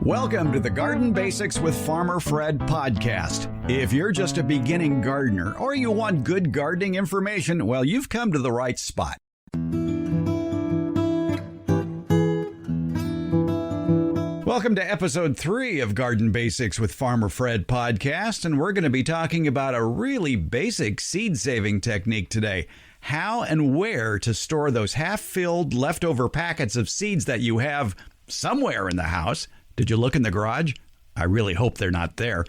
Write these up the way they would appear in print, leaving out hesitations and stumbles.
Welcome to the Garden Basics with Farmer Fred podcast. If you're just a beginning gardener or you want good gardening information, well, you've come to the right spot. Welcome to episode 3 of Garden Basics with Farmer Fred podcast, and we're going to be talking about a really basic seed-saving technique today. How and where to store those half-filled leftover packets of seeds that you have somewhere in the house. Did you look in the garage? I really hope they're not there.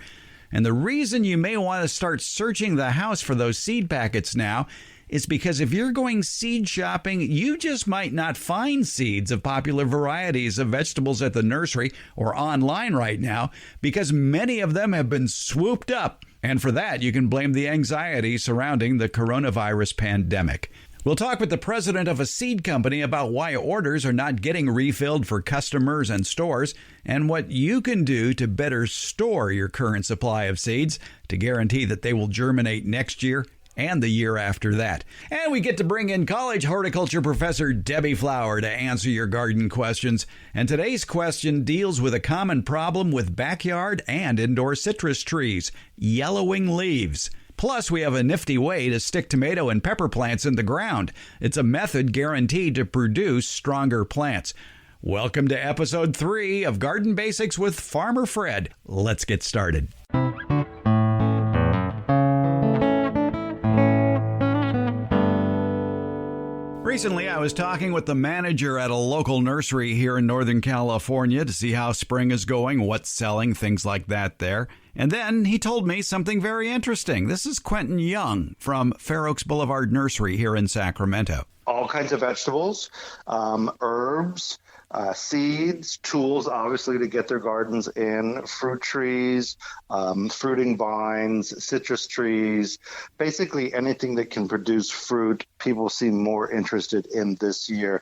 And the reason you may want to start searching the house for those seed packets now is because if you're going seed shopping, you just might not find seeds of popular varieties of vegetables at the nursery or online right now because many of them have been swooped up. And for that, you can blame the anxiety surrounding the coronavirus pandemic. We'll talk with the president of a seed company about why orders are not getting refilled for customers and stores and what you can do to better store your current supply of seeds to guarantee that they will germinate next year and the year after that. And we get to bring in college horticulture professor Debbie Flower to answer your garden questions. And today's question deals with a common problem with backyard and indoor citrus trees, yellowing leaves. Plus, we have a nifty way to stick tomato and pepper plants in the ground. It's a method guaranteed to produce stronger plants. Welcome to episode 3 of Garden Basics with Farmer Fred. Let's get started. Recently, I was talking with the manager at a local nursery here in Northern California to see how spring is going, what's selling, things like that there. And then he told me something very interesting. This is Quentin Young from Fair Oaks Boulevard Nursery here in Sacramento. All kinds of vegetables, herbs, seeds, tools, obviously, to get their gardens in, fruit trees, fruiting vines, citrus trees, basically anything that can produce fruit. People seem more interested in this year.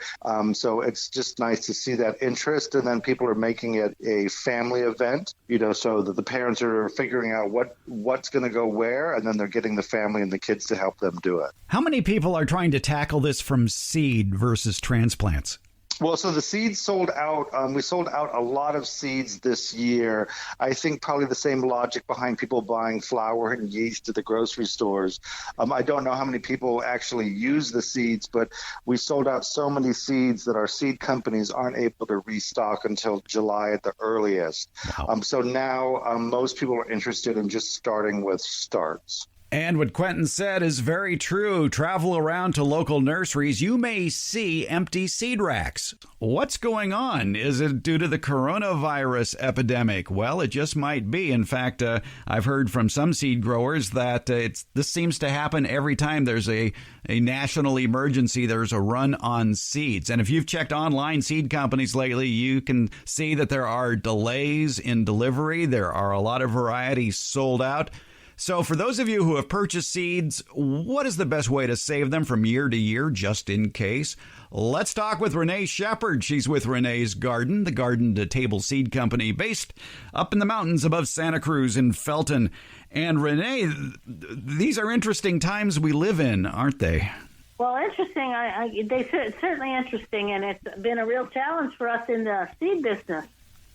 So it's just nice to see that interest. And then people are making it a family event, so that the parents are figuring out what's going to go where, and then they're getting the family and the kids to help them do it. How many people are trying to tackle this from seed versus transplants? Well, so the seeds sold out. We sold out a lot of seeds this year. I think probably the same logic behind people buying flour and yeast at the grocery stores. I don't know how many people actually use the seeds, but we sold out so many seeds that our seed companies aren't able to restock until July at the earliest. Wow. So now most people are interested in just starting with starts. And what Quentin said is very true. Travel around to local nurseries, you may see empty seed racks. What's going on? Is it due to the coronavirus epidemic? Well, it just might be. In fact, I've heard from some seed growers that this seems to happen every time there's a national emergency. There's a run on seeds. And if you've checked online seed companies lately, you can see that there are delays in delivery. There are a lot of varieties sold out. So for those of you who have purchased seeds, what is the best way to save them from year to year, just in case? Let's talk with Renee Shepard. She's with Renee's Garden, the garden-to-table seed company based up in the mountains above Santa Cruz in Felton. And Renee, these are interesting times we live in, aren't they? Well, interesting. It's certainly interesting, and it's been a real challenge for us in the seed business.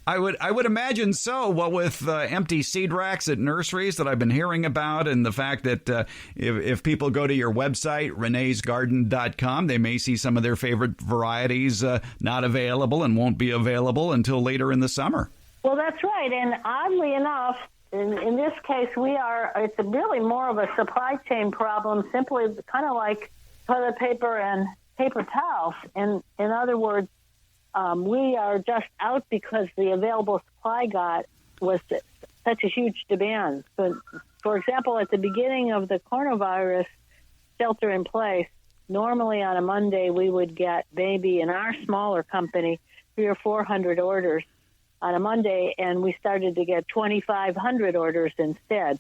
I would imagine so. What with empty seed racks at nurseries that I've been hearing about, and the fact that if people go to your website, reneesgarden.com, they may see some of their favorite varieties not available and won't be available until later in the summer. Well, that's right. And oddly enough, in this case, it's really more of a supply chain problem, simply kind of like toilet paper and paper towels. And in other words, we are just out because the available supply was such a huge demand. So, for example, at the beginning of the coronavirus shelter in place, normally on a Monday we would get maybe in our smaller company 300 or 400 orders on a Monday, and we started to get 2,500 orders instead.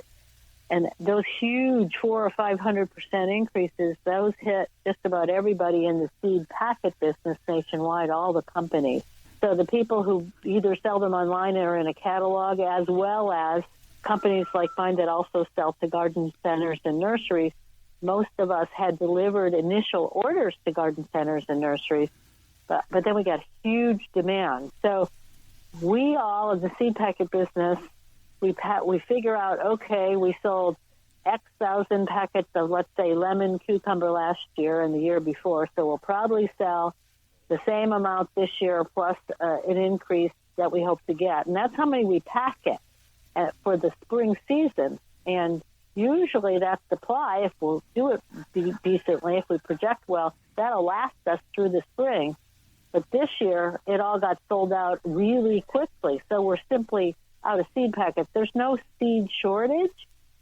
And those huge 400 or 500% increases, those hit just about everybody in the seed packet business nationwide, all the companies. So the people who either sell them online or in a catalog, as well as companies like mine that also sell to garden centers and nurseries, most of us had delivered initial orders to garden centers and nurseries, but then we got huge demand. So we all, in the seed packet business, we figure out, okay, we sold X thousand packets of, let's say, lemon cucumber last year and the year before, so we'll probably sell the same amount this year plus an increase that we hope to get. And that's how many we packet for the spring season. And usually that supply, if we'll do it decently, if we project well, that'll last us through the spring. But this year, it all got sold out really quickly. So we're simply out of seed packets. There's no seed shortage.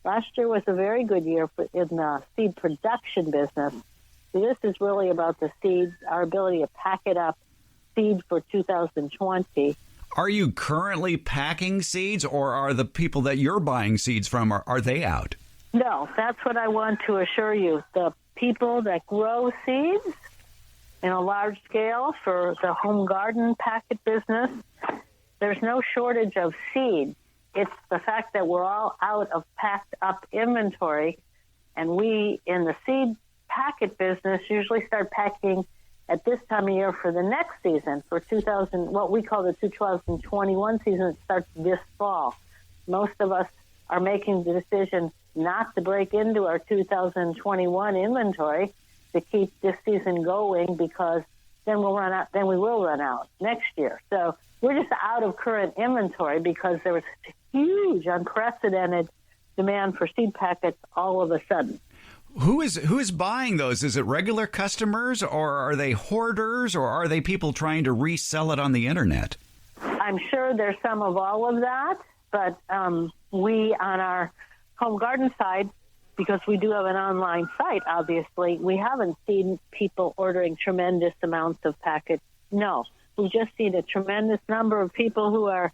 Last year was a very good year in the seed production business. So this is really about the seeds, our ability to pack it up, seed for 2020. Are you currently packing seeds, or are the people that you're buying seeds from, are they out? No, that's what I want to assure you. The people that grow seeds in a large scale for the home garden packet business, there's no shortage of seed. It's the fact that we're all out of packed up inventory, and we in the seed packet business usually start packing at this time of year for the next season, for what we call the 2021 season. It starts this fall. Most of us are making the decision not to break into our 2021 inventory to keep this season going, because then we will run out next year. So we're just out of current inventory because there was huge, unprecedented demand for seed packets all of a sudden. Who is buying those? Is it regular customers, or are they hoarders, or are they people trying to resell it on the internet? I'm sure there's some of all of that, but we on our home garden side, because we do have an online site, obviously, we haven't seen people ordering tremendous amounts of packets. No, we've just seen a tremendous number of people who are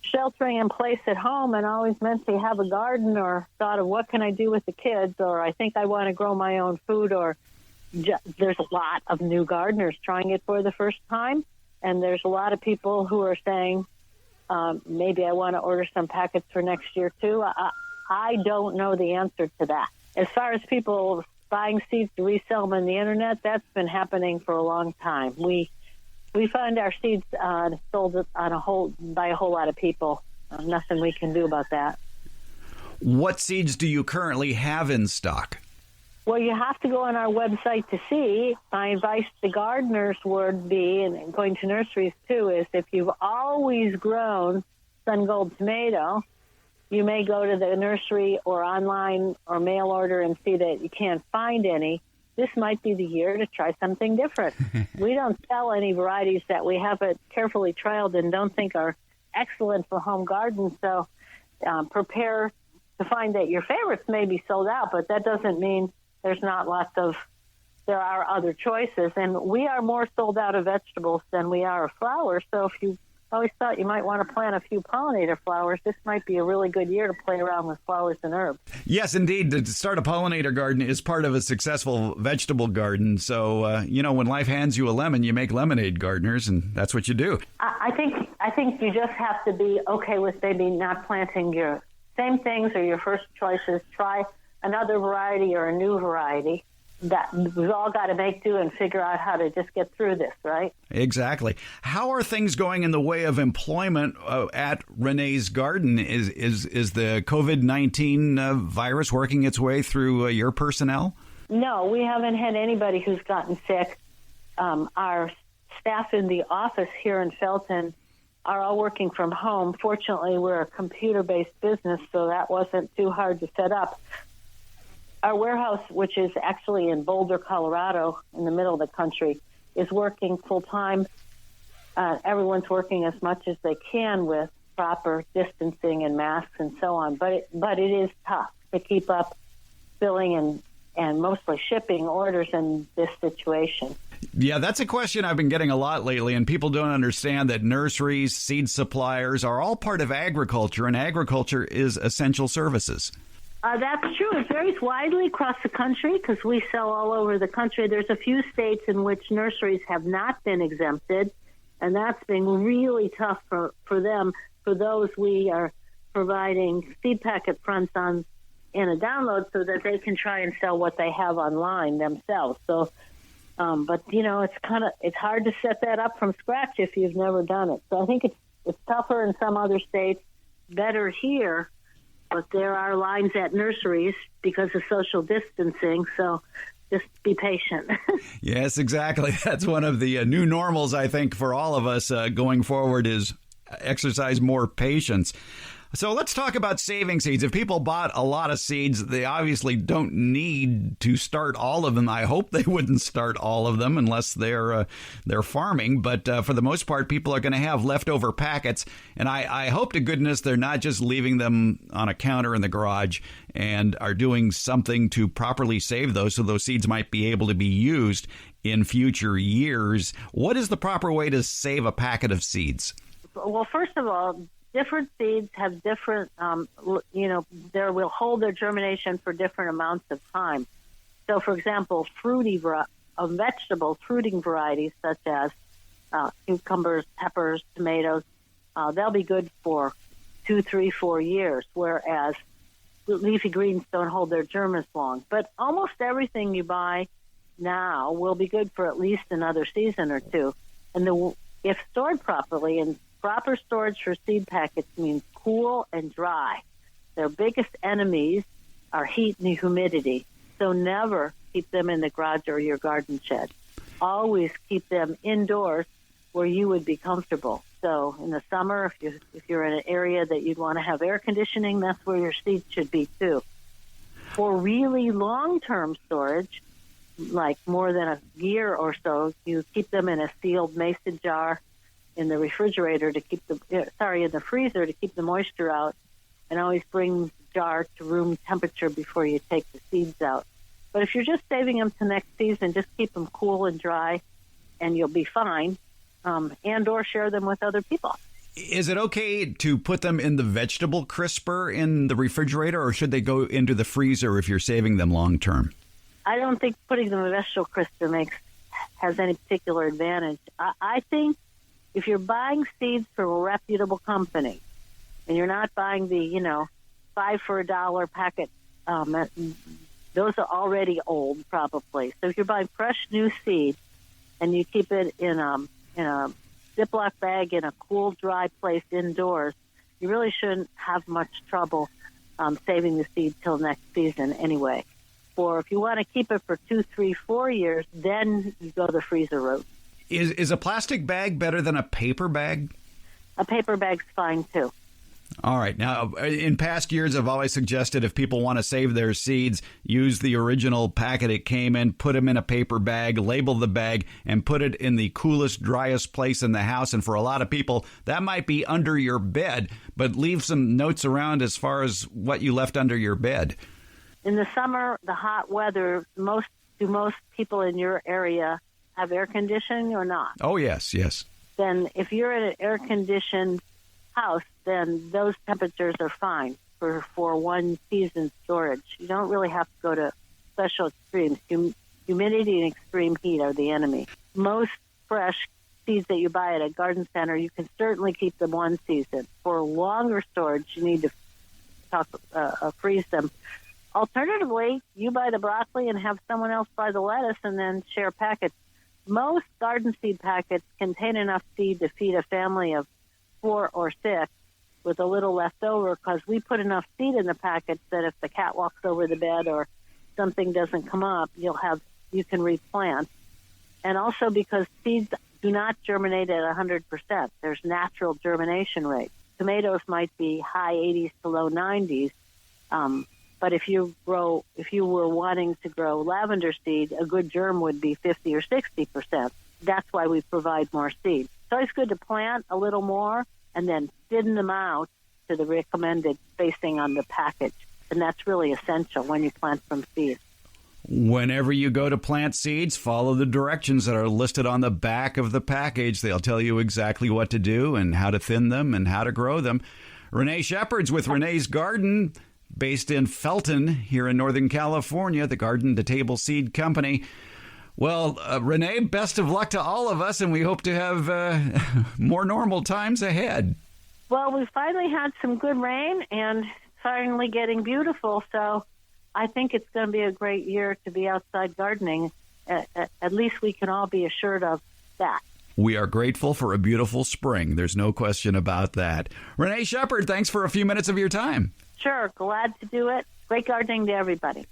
sheltering in place at home and always meant to have a garden, or thought of what can I do with the kids, or I think I want to grow my own food, or there's a lot of new gardeners trying it for the first time, and there's a lot of people who are saying, maybe I want to order some packets for next year too. I don't know the answer to that. As far as people buying seeds to resell them on the internet, that's been happening for a long time. We find our seeds sold by a whole lot of people. Nothing we can do about that. What seeds do you currently have in stock? Well, you have to go on our website to see. My advice to gardeners would be, and going to nurseries too, is if you've always grown sun gold tomato, you may go to the nursery or online or mail order and see that you can't find any. This might be the year to try something different. We don't sell any varieties that we haven't carefully trialed and don't think are excellent for home gardens. So prepare to find that your favorites may be sold out, but that doesn't mean there are other choices. And we are more sold out of vegetables than we are of flowers. So if you always thought you might want to plant a few pollinator flowers, this might be a really good year to play around with flowers and herbs. Yes, indeed. To start a pollinator garden is part of a successful vegetable garden. So, when life hands you a lemon, you make lemonade, gardeners, and that's what you do. I think you just have to be okay with maybe not planting your same things or your first choices. Try another variety or a new variety. That we've all got to make do and figure out how to just get through this, right? Exactly. How are things going in the way of employment at Renee's Garden? Is the COVID-19 virus working its way through your personnel? No, we haven't had anybody who's gotten sick. Our staff in the office here in Felton are all working from home. Fortunately, we're a computer-based business, so that wasn't too hard to set up. Our warehouse, which is actually in Boulder, Colorado, in the middle of the country, is working full-time. Everyone's working as much as they can with proper distancing and masks and so on. But it is tough to keep up filling and mostly shipping orders in this situation. Yeah, that's a question I've been getting a lot lately, and people don't understand that nurseries, seed suppliers are all part of agriculture, and agriculture is essential services. That's true. It varies widely across the country because we sell all over the country. There's a few states in which nurseries have not been exempted, and that's been really tough for them. For those, we are providing seed packet fronts in a download so that they can try and sell what they have online themselves. So, but it's hard to set that up from scratch if you've never done it. So I think It's tougher in some other states, better here, but there are lines at nurseries because of social distancing, so just be patient. Yes, exactly. That's one of the new normals, I think, for all of us going forward is exercise more patience. So let's talk about saving seeds. If people bought a lot of seeds, they obviously don't need to start all of them. I hope they wouldn't start all of them unless they're farming. But for the most part, people are going to have leftover packets. And I hope to goodness they're not just leaving them on a counter in the garage and are doing something to properly save those so those seeds might be able to be used in future years. What is the proper way to save a packet of seeds? Well, first of all, different seeds have different, they will hold their germination for different amounts of time. So, for example, vegetable fruiting varieties such as cucumbers, peppers, tomatoes, they'll be good for 2, 3, 4 years, whereas leafy greens don't hold their germ as long. But almost everything you buy now will be good for at least another season or two. And if stored properly, and proper storage for seed packets means cool and dry. Their biggest enemies are heat and humidity. So never keep them in the garage or your garden shed. Always keep them indoors where you would be comfortable. So in the summer, if you're in an area that you'd want to have air conditioning, that's where your seeds should be too. For really long-term storage, like more than a year or so, you keep them in a sealed mason jar in the refrigerator to keep in the freezer to keep the moisture out, and always bring the jar to room temperature before you take the seeds out. But if you're just saving them to next season, just keep them cool and dry, and you'll be fine, and or share them with other people. Is it okay to put them in the vegetable crisper in the refrigerator, or should they go into the freezer if you're saving them long term? I don't think putting them in the vegetable crisper has any particular advantage. I think if you're buying seeds from a reputable company and you're not buying the, $5 for a $1 packet, those are already old probably. So if you're buying fresh new seed and you keep it in a Ziploc bag in a cool, dry place indoors, you really shouldn't have much trouble saving the seed till next season anyway. Or if you want to keep it for 2, 3, 4 years, then you go the freezer route. Is a plastic bag better than a paper bag? A paper bag's fine, too. All right. Now, in past years, I've always suggested if people want to save their seeds, use the original packet it came in, put them in a paper bag, label the bag, and put it in the coolest, driest place in the house. And for a lot of people, that might be under your bed, but leave some notes around as far as what you left under your bed. In the summer, the hot weather, do most people in your area have air conditioning or not? Oh, yes. Then if you're in an air-conditioned house, then those temperatures are fine for one season storage. You don't really have to go to special extremes. Humidity and extreme heat are the enemy. Most fresh seeds that you buy at a garden center, you can certainly keep them one season. For longer storage, you need to freeze them. Alternatively, you buy the broccoli and have someone else buy the lettuce and then share packets. Most garden seed packets contain enough seed to feed a family of 4 or 6 with a little left over because we put enough seed in the packets that if the cat walks over the bed or something doesn't come up, you can replant. And also because seeds do not germinate at 100%. There's natural germination rates. Tomatoes might be high 80s to low 90s. But if you were wanting to grow lavender seed, a good germ would be 50 or 60%. That's why we provide more seed. So it's good to plant a little more and then thin them out to the recommended spacing on the package. And that's really essential when you plant from seed. Whenever you go to plant seeds, follow the directions that are listed on the back of the package. They'll tell you exactly what to do and how to thin them and how to grow them. Renee Shepherd's with Renee's Garden, based in Felton here in Northern California, the Garden to Table Seed Company. Well, Renee, best of luck to all of us, and we hope to have more normal times ahead. Well, we finally had some good rain and finally getting beautiful, so I think it's going to be a great year to be outside gardening. At least we can all be assured of that. We are grateful for a beautiful spring. There's no question about that. Renee Shepard, thanks for a few minutes of your time. Sure, glad to do it. Great gardening to everybody.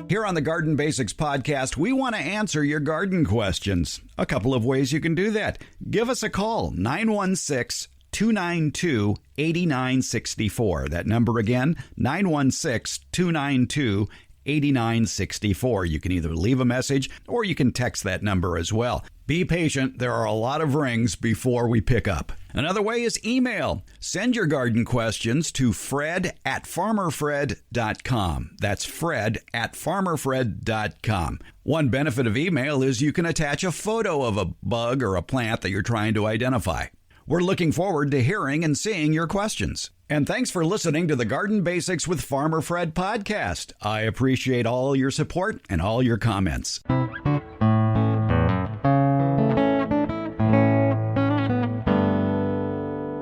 Here on the Garden Basics podcast, we want to answer your garden questions. A couple of ways you can do that. Give us a call, 916-292-8964. That number again, 916-292-8964. You can either leave a message or you can text that number as well. Be patient. There are a lot of rings before we pick up. Another way is email. Send your garden questions to fred@farmerfred.com. That's fred@farmerfred.com. One benefit of email is you can attach a photo of a bug or a plant that you're trying to identify. We're looking forward to hearing and seeing your questions. And thanks for listening to the Garden Basics with Farmer Fred podcast. I appreciate all your support and all your comments.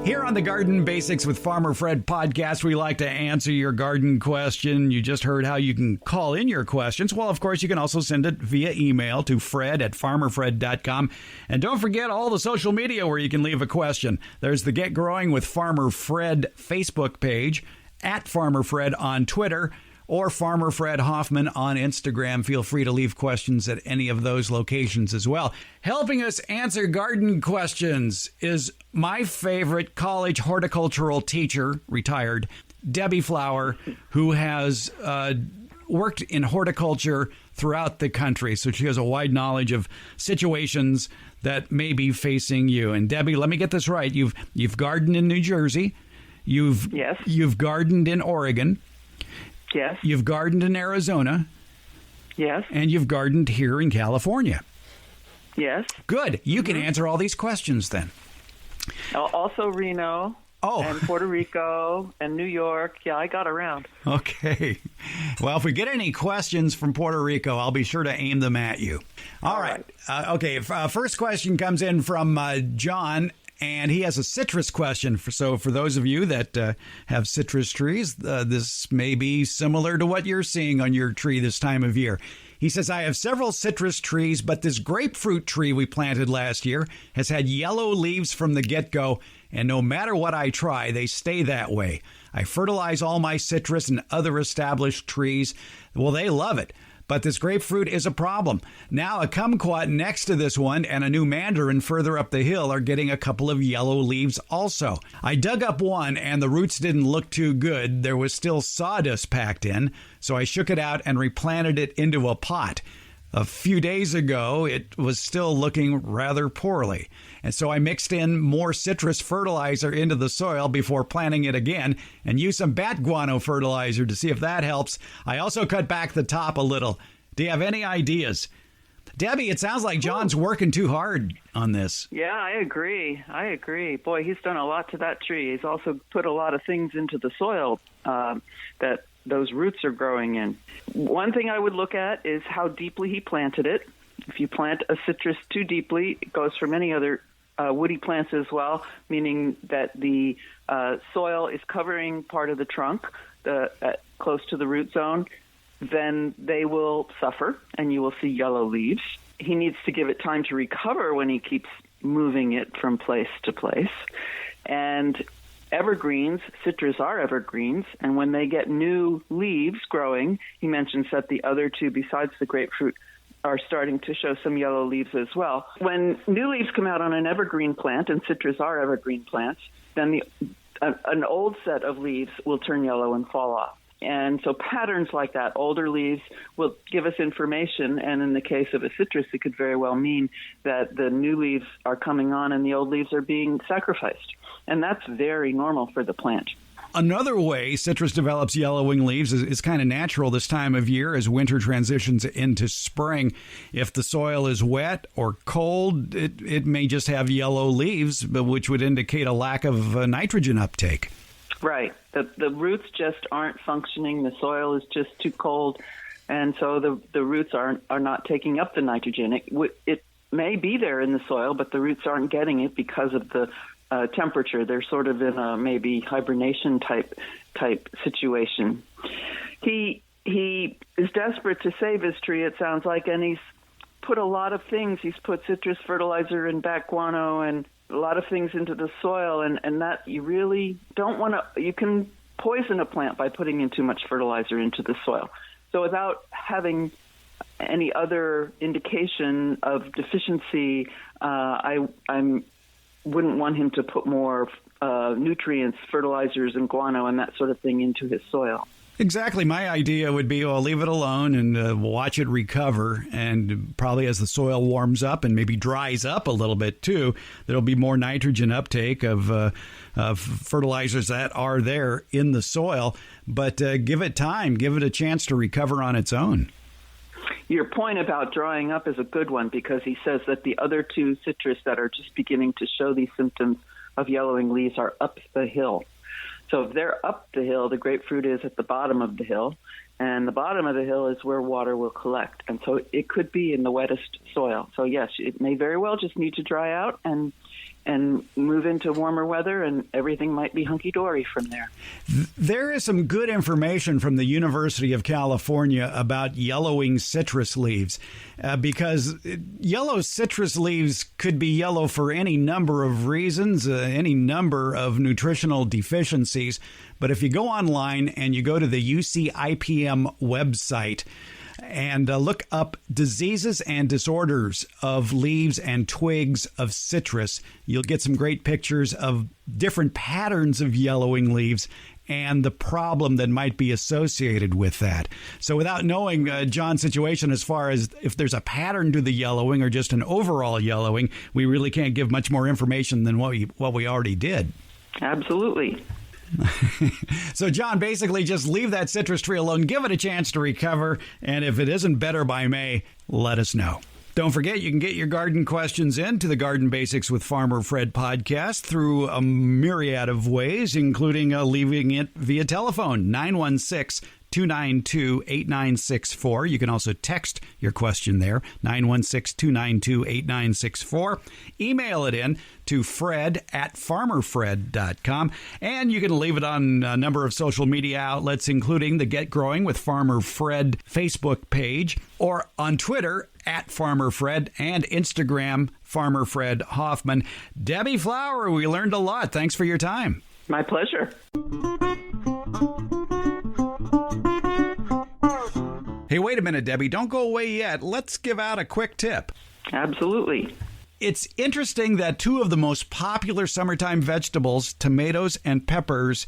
Here on the Garden Basics with Farmer Fred podcast, we like to answer your garden question. You just heard how you can call in your questions. Well, of course, you can also send it via email to fred@farmerfred.com. And don't forget all the social media where you can leave a question. There's the Get Growing with Farmer Fred Facebook page, @FarmerFred on Twitter, or Farmer Fred Hoffman on Instagram. Feel free to leave questions at any of those locations as well. Helping us answer garden questions is my favorite college horticultural teacher, retired, Debbie Flower, who has worked in horticulture throughout the country. So she has a wide knowledge of situations that may be facing you. And Debbie, let me get this right. You've gardened in New Jersey. Yes. You've gardened in Oregon. Yes. You've gardened in Arizona. Yes. And you've gardened here in California. Yes. Good. You can answer all these questions then. Also Reno. And Puerto Rico and New York. Yeah, I got around. Okay. Well, if we get any questions from Puerto Rico, I'll be sure to aim them at you. All right. Okay. First question comes in from John. And he has a citrus question. So for those of you that have citrus trees, this may be similar to what you're seeing on your tree this time of year. He says, I have several citrus trees, but this grapefruit tree we planted last year has had yellow leaves from the get-go, and no matter what I try, they stay that way. I fertilize all my citrus and other established trees. Well, they love it. But this grapefruit is a problem. Now a kumquat next to this one and a new mandarin further up the hill are getting a couple of yellow leaves also. I dug up one and the roots didn't look too good. There was still sawdust packed in, so I shook it out and replanted it into a pot. A few days ago, it was still looking rather poorly. And so I mixed in more citrus fertilizer into the soil before planting it again and used some bat guano fertilizer to see if that helps. I also cut back the top a little. Do you have any ideas? Debbie, it sounds like John's working too hard on this. Yeah, I agree. Boy, he's done a lot to that tree. He's also put a lot of things into the soil that those roots are growing in. One thing I would look at is how deeply he planted it. If you plant a citrus too deeply, it goes for many other woody plants as well, meaning that the soil is covering part of the trunk close to the root zone, then they will suffer and you will see yellow leaves. He needs to give it time to recover when he keeps moving it from place to place. And evergreens, citrus are evergreens, and when they get new leaves growing, he mentions that the other two besides the grapefruit are starting to show some yellow leaves as well. When new leaves come out on an evergreen plant, and citrus are evergreen plants, then an old set of leaves will turn yellow and fall off. And so patterns like that, older leaves, will give us information. And in the case of a citrus, it could very well mean that the new leaves are coming on and the old leaves are being sacrificed. And that's very normal for the plant. Another way citrus develops yellowing leaves is kind of natural this time of year as winter transitions into spring. If the soil is wet or cold, it may just have yellow leaves, which would indicate a lack of nitrogen uptake. Right. The roots just aren't functioning. The soil is just too cold. And so the roots are not taking up the nitrogen. It may be there in the soil, but the roots aren't getting it because of the temperature. They're sort of in a maybe hibernation type situation. He he is desperate to save his tree, it sounds like, and he's put a lot of things. He's put citrus fertilizer and back guano and a lot of things into the soil, and that you really don't want to. You can poison a plant by putting in too much fertilizer into the soil. So without having any other indication of deficiency, I wouldn't want him to put more nutrients, fertilizers, and guano and that sort of thing into his soil. Exactly. My idea would be, well, leave it alone and watch it recover. And probably as the soil warms up and maybe dries up a little bit too, there'll be more nitrogen uptake of fertilizers that are there in the soil. But give it time. Give it a chance to recover on its own. Your point about drying up is a good one, because he says that the other two citrus that are just beginning to show these symptoms of yellowing leaves are up the hill. So if they're up the hill, the grapefruit is at the bottom of the hill, and the bottom of the hill is where water will collect. And so it could be in the wettest soil. So yes, it may very well just need to dry out and move into warmer weather, and everything might be hunky-dory from there. There is some good information from the University of California about yellowing citrus leaves, because yellow citrus leaves could be yellow for any number of reasons, any number of nutritional deficiencies. But if you go online and you go to the UCIPM website, and look up diseases and disorders of leaves and twigs of citrus, you'll get some great pictures of different patterns of yellowing leaves and the problem that might be associated with that. So without knowing John's situation as far as if there's a pattern to the yellowing or just an overall yellowing, we really can't give much more information than what we already did. Absolutely. So, John, basically just leave that citrus tree alone, give it a chance to recover, and if it isn't better by May, let us know. Don't forget, you can get your garden questions in to the Garden Basics with Farmer Fred podcast through a myriad of ways, including leaving it via telephone, 916-292-8964. You can also text your question there, 916-292-8964. Email it in to fred@farmerfred.com. And you can leave it on a number of social media outlets, including the Get Growing with Farmer Fred Facebook page, or on Twitter @FarmerFred, and Instagram, Farmer Fred Hoffman. Debbie Flower, we learned a lot. Thanks for your time. My pleasure. Hey, wait a minute, Debbie. Don't go away yet. Let's give out a quick tip. Absolutely. It's interesting that two of the most popular summertime vegetables, tomatoes and peppers,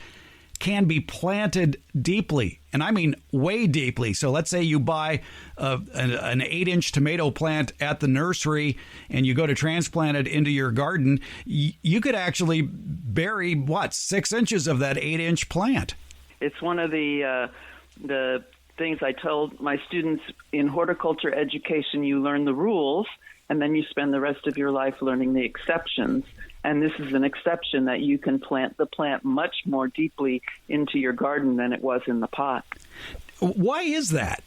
can be planted deeply, and I mean way deeply. So let's say you buy an 8-inch tomato plant at the nursery and you go to transplant it into your garden. You could actually bury, 6 inches of that 8-inch plant. It's one of the things I told my students in horticulture education. You learn the rules, and then you spend the rest of your life learning the exceptions. And this is an exception, that you can plant the plant much more deeply into your garden than it was in the pot. Why is that?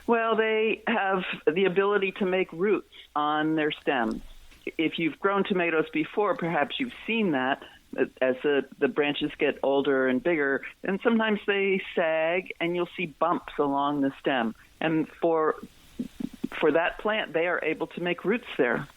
Well, they have the ability to make roots on their stems. If you've grown tomatoes before, perhaps you've seen that as the branches get older and bigger, and sometimes they sag, and you'll see bumps along the stem. And for that plant, they are able to make roots there.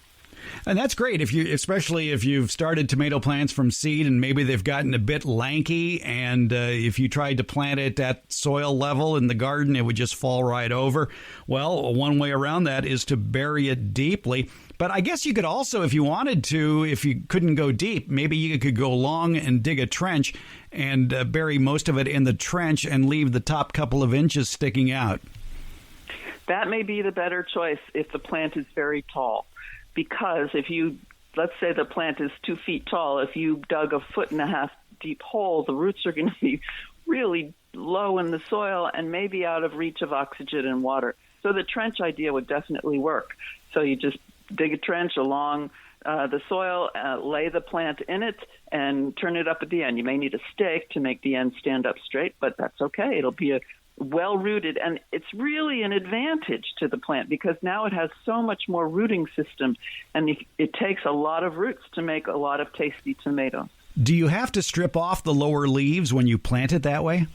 And that's great, especially if you've started tomato plants from seed and maybe they've gotten a bit lanky, and if you tried to plant it at soil level in the garden, it would just fall right over. Well, one way around that is to bury it deeply. But I guess you could also, if you wanted to, if you couldn't go deep, maybe you could go long and dig a trench and bury most of it in the trench and leave the top couple of inches sticking out. That may be the better choice if the plant is very tall. Because let's say the plant is 2 feet tall, if you dug a 1.5 foot deep hole, the roots are going to be really low in the soil and maybe out of reach of oxygen and water. So the trench idea would definitely work. So you just dig a trench along the soil, lay the plant in it, and turn it up at the end. You may need a stake to make the end stand up straight, but that's okay. It'll be well-rooted, and it's really an advantage to the plant because now it has so much more rooting system, and it takes a lot of roots to make a lot of tasty tomatoes. Do you have to strip off the lower leaves when you plant it that way?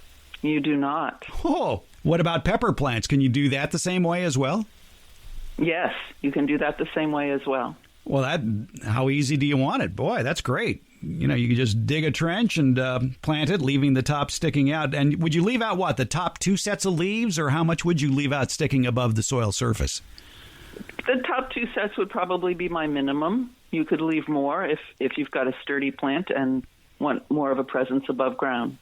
You do not. Oh, What about pepper plants? Can you do that the same way as well? Yes, you can do that the same way as well. Well, how easy do you want it? Boy, that's great. You can just dig a trench and plant it, leaving the top sticking out. And would you leave out what, the top 2 sets of leaves, or how much would you leave out sticking above the soil surface? The top 2 sets would probably be my minimum. You could leave more if you've got a sturdy plant and want more of a presence above ground.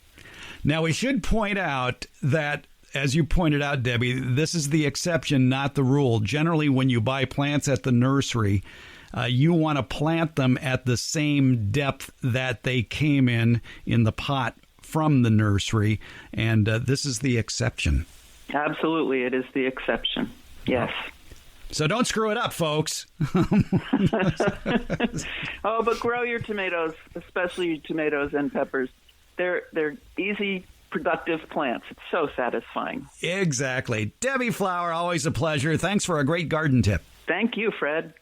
Now, we should point out that, as you pointed out, Debbie, this is the exception, not the rule. Generally, when you buy plants at the nursery, you want to plant them at the same depth that they came in the pot from the nursery, and this is the exception. Absolutely, it is the exception. Yes. So don't screw it up, folks. Oh, but grow your tomatoes, especially your tomatoes and peppers. They're easy, productive plants. It's so satisfying. Exactly. Debbie Flower, always a pleasure. Thanks for a great garden tip. Thank you, Fred.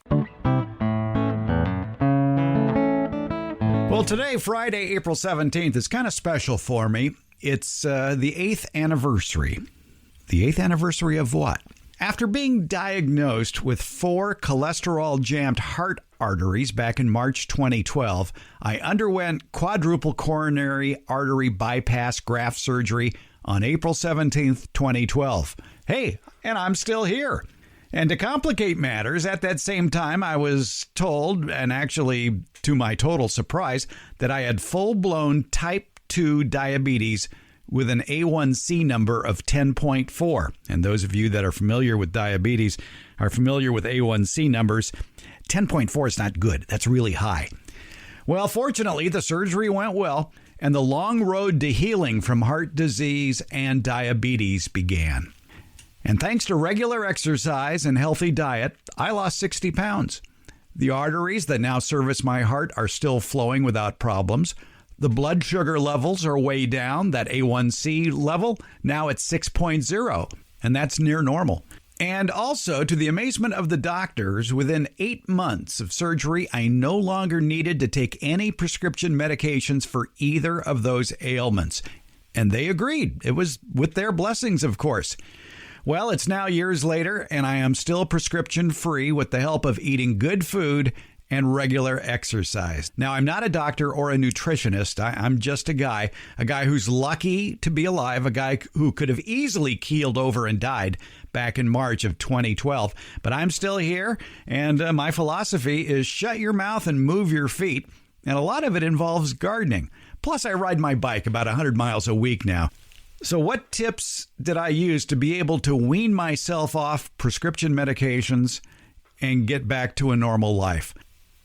Well, today, Friday, April 17th, is kind of special for me. It's the 8th anniversary. The 8th anniversary of what? After being diagnosed with 4 cholesterol-jammed heart arteries back in March 2012, I underwent quadruple coronary artery bypass graft surgery on April 17th, 2012. Hey, and I'm still here. And to complicate matters, at that same time, I was told, and actually to my total surprise, that I had full-blown type 2 diabetes with an A1C number of 10.4. And those of you that are familiar with diabetes are familiar with A1C numbers. 10.4 is not good. That's really high. Well, fortunately, the surgery went well, and the long road to healing from heart disease and diabetes began. And thanks to regular exercise and healthy diet, I lost 60 pounds. The arteries that now service my heart are still flowing without problems. The blood sugar levels are way down. That A1C level, now at 6.0, and that's near normal. And also, to the amazement of the doctors, within 8 months of surgery, I no longer needed to take any prescription medications for either of those ailments. And they agreed. It was with their blessings, of course. Well, it's now years later, and I am still prescription-free with the help of eating good food and regular exercise. Now, I'm not a doctor or a nutritionist. I'm just a guy who's lucky to be alive, a guy who could have easily keeled over and died back in March of 2012. But I'm still here, and my philosophy is shut your mouth and move your feet, and a lot of it involves gardening. Plus, I ride my bike about 100 miles a week now. So what tips did I use to be able to wean myself off prescription medications and get back to a normal life?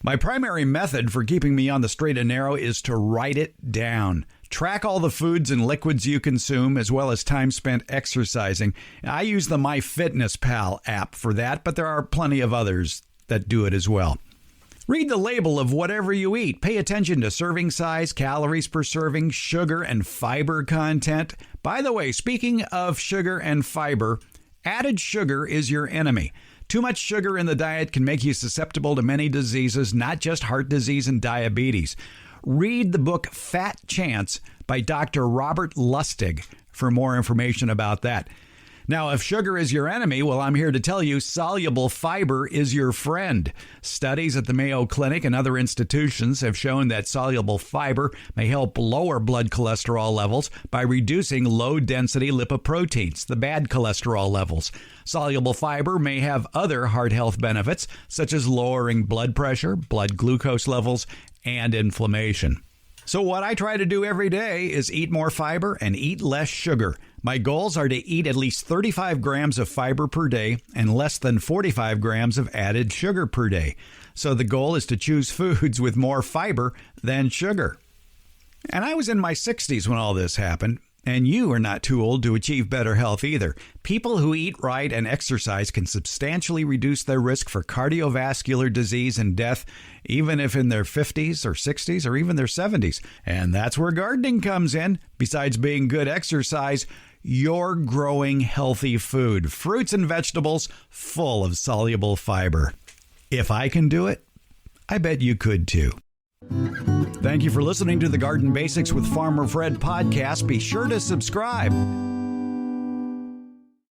My primary method for keeping me on the straight and narrow is to write it down. Track all the foods and liquids you consume, as well as time spent exercising. I use the MyFitnessPal app for that, but there are plenty of others that do it as well. Read the label of whatever you eat. Pay attention to serving size, calories per serving, sugar and fiber content. By the way, speaking of sugar and fiber, added sugar is your enemy. Too much sugar in the diet can make you susceptible to many diseases, not just heart disease and diabetes. Read the book Fat Chance by Dr. Robert Lustig for more information about that. Now, if sugar is your enemy, well, I'm here to tell you soluble fiber is your friend. Studies at the Mayo Clinic and other institutions have shown that soluble fiber may help lower blood cholesterol levels by reducing low-density lipoproteins, the bad cholesterol levels. Soluble fiber may have other heart health benefits, such as lowering blood pressure, blood glucose levels, and inflammation. So what I try to do every day is eat more fiber and eat less sugar. My goals are to eat at least 35 grams of fiber per day and less than 45 grams of added sugar per day. So the goal is to choose foods with more fiber than sugar. And I was in my 60s when all this happened. And you are not too old to achieve better health either. People who eat right and exercise can substantially reduce their risk for cardiovascular disease and death, even if in their 50s or 60s or even their 70s. And that's where gardening comes in. Besides being good exercise, you're growing healthy food, fruits and vegetables full of soluble fiber. If I can do it, I bet you could too. Thank you for listening to the Garden Basics with Farmer Fred podcast. Be sure to subscribe.